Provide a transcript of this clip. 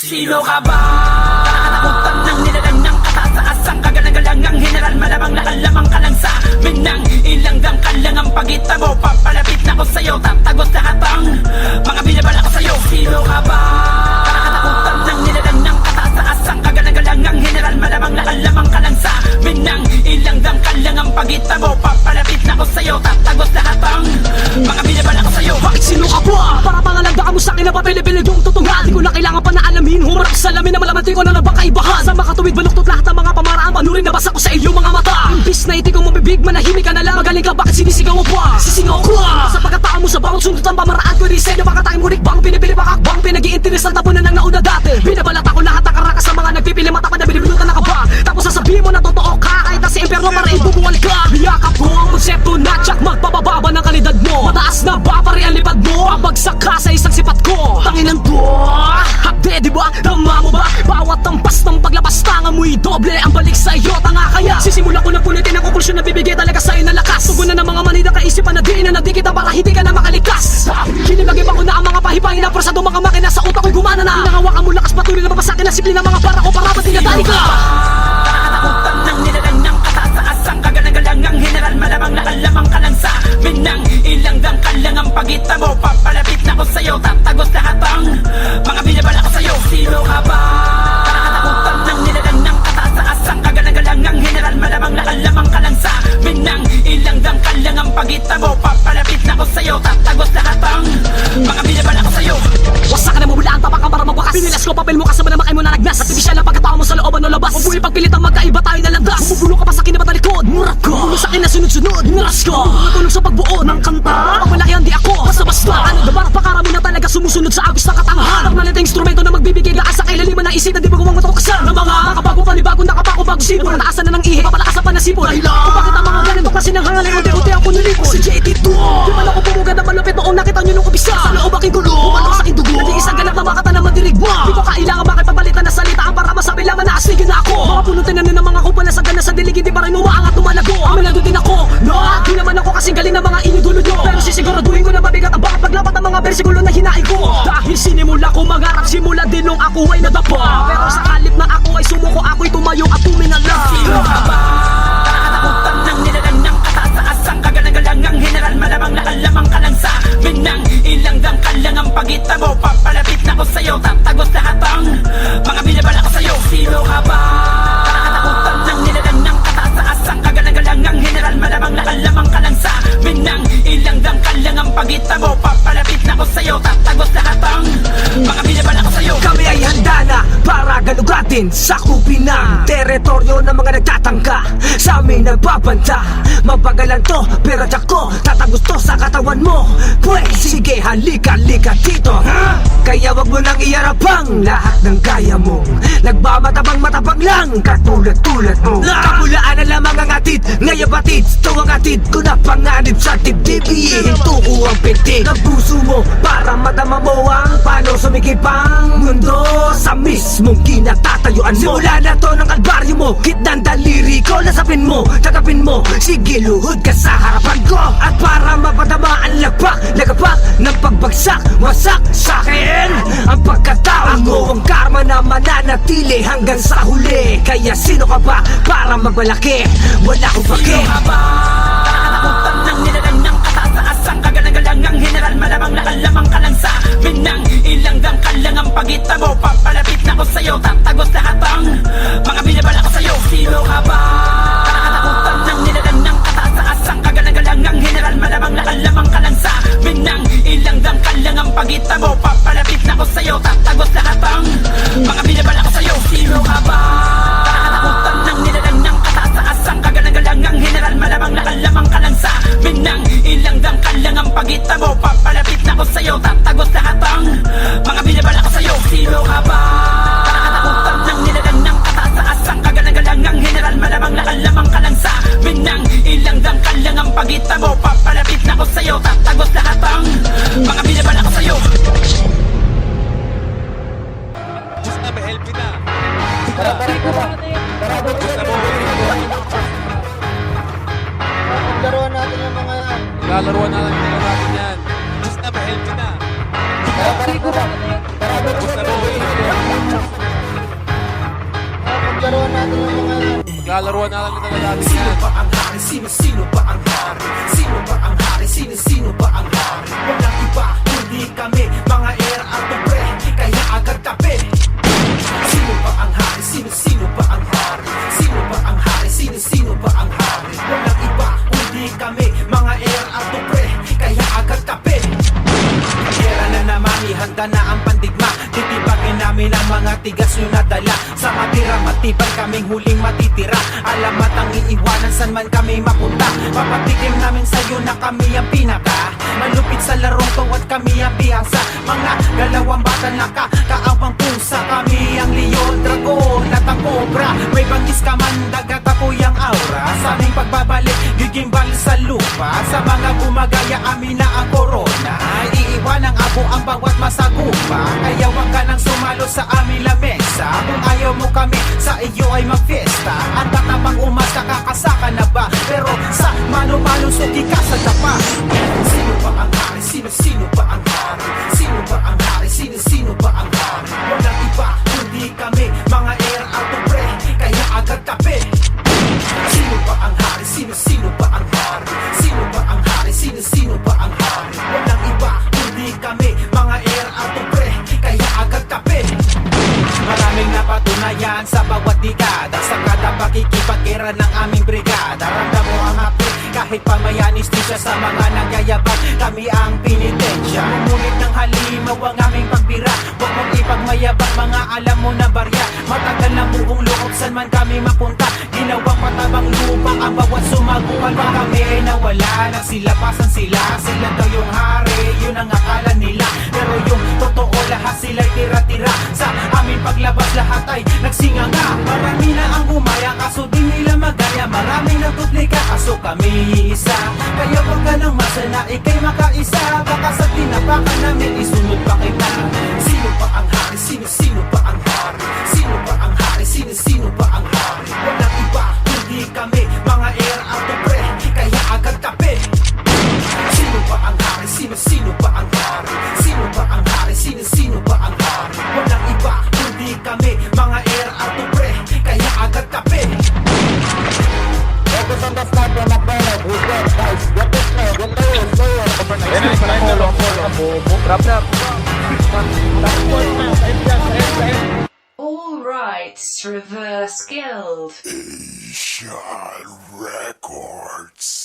Sino ka ba? Nakatakutan ng nilalang ng kataas-taasang kagalang-galangang general, malamang nakalamang ka lang sa amin ng ilang dangkal lang ang pagita mo. Papalapit na ko sa'yo, tatagos lahat ang mga binabala ko sa'yo. Sino ka ba? Nakatakutan ng nilalang ng kataas-taasang kagalang-galangang general, malamang nakalamang ka lang sa amin ng ilang dangkal lang ang pagita mo. Papalapit na ko sa'yo, tatagos lahat ang mga binabala ko sa'yo. Bakit sino ka ba? Para pangalanda ka mo sa'kin na papili-pili yung tutungan. Di ko na kailangan pa na alamin, humarap sa lamin na malaman ko na nabakaibahan. Sa makatuwid baluktot lahat ng mga pamaraan, panurin na basa ko sa iyong mga mata. Imbis na iti kong mabibig, manahimik ka na lang. Magaling ka, bakit sinisigaw mo ba? Sisingaw ko sa pagkatao mo sa bawat sundot ang pamaraan ko. Disenyo baka tayong munik bang pinipili bakakbang pinag-iinteres ang tapunan ng nauna dati. Binabalata ko lahat ng karakas sa mga nagpipili mata pa na binibilutan na ka ba? Tapos sasabihin mo na totoo ka, kahit na si Imperno para ibubuwal ka. Biyakap ko ang konsepto na tsak magpapababa ng kalidad mo. Mataas na ba pari ang lipad mo? Pabagsak ka sa isang sipat ko. Tanginan to, hapde diba? Tama mo ba? Bawat tampas ng paglabas tanga mo'y doble ang balik sa iyo. Tanga kaya sisimula ko ng punitin ang konklusyon na bibigay talaga sa'yo na lakas. Tugon na ng mga manida kaisipan na di na nadikita para hindi ka na makalikas. Kinibagay pa ko na ang mga pahipahin na prosado mga makina sa utak ko'y gumana na. Pinangawakan mo lakas patuloy na babasakin na simple ng mga para ko para ba't tinatali ka? Nakatakutan ng nilalang ng kataas-taasang kagalang-galangang general, malamang nakalamang ka lang sa amin ng ilang dangkal lang ang pagita mo. Papalapit na ko sa'yo, tatagos lahat ang mga binabala ko sa'yo. Sino ka ba? Nakatakutan ng nilalang ng kataas-taasang kagalang-galangang general, malamang nakalamang ka lang sa amin ng ilang dangkal lang ang pagita mo. Papalapit na ko sa'yo, tatagos lahat ang mga binabala ko sa'yo. Wasak ka na mabula ang tapak para magwakas. Pinilas ko papel mo kasama na makay mo na nagnas. Artificial ang pagkatao mo sa looban o labas. Huwag mo ipagpilitang magkaiba tayo na landas. Bumubulo ka pa sa akin na batalikod. Murap ko bumulo sa akin na sunod-sunod. Miras ko matulog sa pagbuo ng kanta. Pag malaki hindi ako basta-basta. Ano na ba? Pakarami na talaga sumusunod sa agos na katangahan. Ang nalit ang instrumento na magbibigay lakas sa kailaliman ng isipan. Di ba gumang matukasan ng mga nakabago panibago nakapako bago sipon. Nataasan na ng ihi, papalakasan pa na sipon. Kung bakit ang mga ganito kasi nang hangalay unti-unti ako nilipon. Si JT2 di man ako pumugad na malupit noong nakita nyo nung umpisa. Sa loob aking gulo, umano sa aking dugo. Nag-iisang ganap na makata na madirig mo. Di ko kailangan makipagpalitan na salitaan para masabi lamang na asigin na ako. Mga punutin na ng mga kupal na sagana sa dilig. Hindi pa rin umaangat tumalago. Aminado din ako, no? Di naman ako kasing galing ng mga inidolo nyo. Pero sisiguraduhin ko na mabigat ang bakit paglapat ang mga bersikulo na hinain ko. Dahil sinimula ko mangarap, simula din nung ako ay nadapa. Pero sa kalip na ako ay sumuko, ako'y tumayo at tumingala. Sino ka ba? Nakatakutan ng nilalang ng kataas-taasang kagalang-galangang general, malamang nakalamang ka lang sa amin ng ilang dangkal lang ang pagita mo. Papalapit na ko sa'yo, tatagos lahat ang mga binabala ko sa'yo. Sino ka ba? Nakatakutan ng nilalang ng kataas-taasang kagalang-galangang general, malamang nakalamang ka lang sa amin ng ilang dangkal lang ang pagita mo. Papalapit na ko sa'yo, tatagos lahat ang mga binabala ko sa'yo. Kami ay handa na para galugatin, sakupin ng teritoryo ng mga nagtatangka. Sa amin nagbabanta, mabagalan to pero tiyak ko tatagos to sa katawan mo. Pwes, sige halika dito, ha? Kaya wag mo nang iarapang lahat ng kaya mo. Nagmamatabang-matabang lang katulad mo. Kapulaan na lamang ang atid, ngayon batid ito ang atid ko na panganib sa dibdib. Ihinto ko ang pintig ng puso mo para madama mo ang paano sumikip ang mundo sa mismong kinatatayuan mo. Simula na to ng kalbaryo mo, kitnang daliri ko, nasapin mo, tagapin mo. Sige luhod ka sa harapan ko. At para mapadama ang lagapak ng pagbagsak, wasak sa'kin ang pagkatao mo. Ang karma na mananatili hanggang sa huli. Kaya sino ka ba para magmalaki? Wala akong pake. Sino ka ba? Nakatakutan ng nilalang ng kataas-taasang kagalang-galangang general, malamang nakalamang ka lang sa amin ng ilang dangkal lang ang pagita mo. Papalapit na ko sa'yo, tatagos lahat ang mga binabala ko sa'yo. Sino ka ba? Nakatakutan ng nilalang ng kataas-taasang kagalang-galangang general, malamang nakalamang ka lang sa amin ng ilang dangkal lang ang pagita mo. Papalapit na ko sa'yo, tatagos lahat ang mga binabala ko sa'yo. Sino ka ba? Nakatakutan ng nilalang ng kataas-taasang kagalang-galangang general, malamang nakalamang ka lang sa amin ng ilang dangkal lang ang pagita mo. Papalapit na ko sa'yo, tatagos lahat ang mga binabala ko sa'yo. Sino ka ba? Nakatakutan ng nilalang ng kataas-taasang kagalang-galangang general, malamang nakalamang ka lang sa amin ng ilang dangkal lang ang pagita mo. Papalapit na ko sa'yo, tatagos lahat ang mga binabala ko sa'yo. Diyos na, may help na. Laruan natin yung mga yan. Lalaruan natin yan. Diyos na, may help na. Diyos na, Paglalaruan na lang nila natin Sino yan. ba ang hari? Sino ba ang hari? Sino ba ang hari? Sino ba ang hari? Walang iba, hindi kami mga era at pre, kaya agad kape. Sino ba ang hari? Sino ba ang hari? Sino ba ang hari? Sino ba ang hari? Walang iba, hindi kami mga era at pre, kaya agad kape. Era na naman, ihanda na ang pandigma. Titibagin namin ang mga tigas nyo na dala. Sa matira, matibay kaming huling matitira. Alamat ang iiwanan, san man kami mapunta. Papatikim namin sa'yo na kami ang pinaka malupit sa larong to at kami ang biyasa. Mga galawang bata na kaawang pusa. Kami ang leon, dragon at ang cobra. May bangis ka man, dagat apoy ang aura. Sa aming pagbabalik, gigimbal sa lupa. Sa mga gumagaya, amin na ang corona. Iiwan ang abo ang bawat masagupa. Kaya wag ka nang sumalo sa aming lamesa. Kung ayaw mo kami, sa iyo ay mag-fiesta. At tatapang umasa, kakasaka na ba? Pero sa mano-mano, suki ka sa tapa. Sino ba ang hari? Sino ba ang hari? Sino ba ang hari? Sino ba ang hari? Walang iba, hindi kami mga era at pre, kaya agad kape. Sino ba ang hari? Sino ba ang hari? Sino ba ang hari? Sino ba ang hari? Walang iba, hindi kami mga era at pre, kaya agad kape. Maraming napatunayan sa bawat dekada. Sa kada pakikipag-era ng aming brigada. Ramdam mo ang happy kahit pamayanis din siya. Sa mga nagyayabang, kami ang pinitensya. Ngunit ng halimaw ang aming pagbira. Huwag mong ipagmayabang, mga alam mo na barya. Matagal na buong loob, san man kami mapunta. Ginawang patabang lupa ang bawat sumaguan. Pa kami ay nawala, nagsilapasan sila. Sila daw yung hari, yun ang akala nila. Pero yung totoo, lahat sila'y tira-tira. Sa aming paglabas, lahat ay nagsinganga. Marami na ang gumaya, kaso di nila magaya. Marami na duplika, kaso kami isa. Kaya wag ka nang masana, ikay makaisa. Baka sa tinapakan namin, isunod pa kita. Sino ba ang hari? Sino ba ang hari? Sino ba ang hari? Sino ba ang hari? Walang iba, hindi kami mga era at pre, kaya agad kape. Sino ba ang hari? Sino ba ang hari? Sino ba ang hari? Sino ba ang hari? Walang iba, hindi kami mga era at pre, kaya agad kape. All rights reverse guild. Shot Records.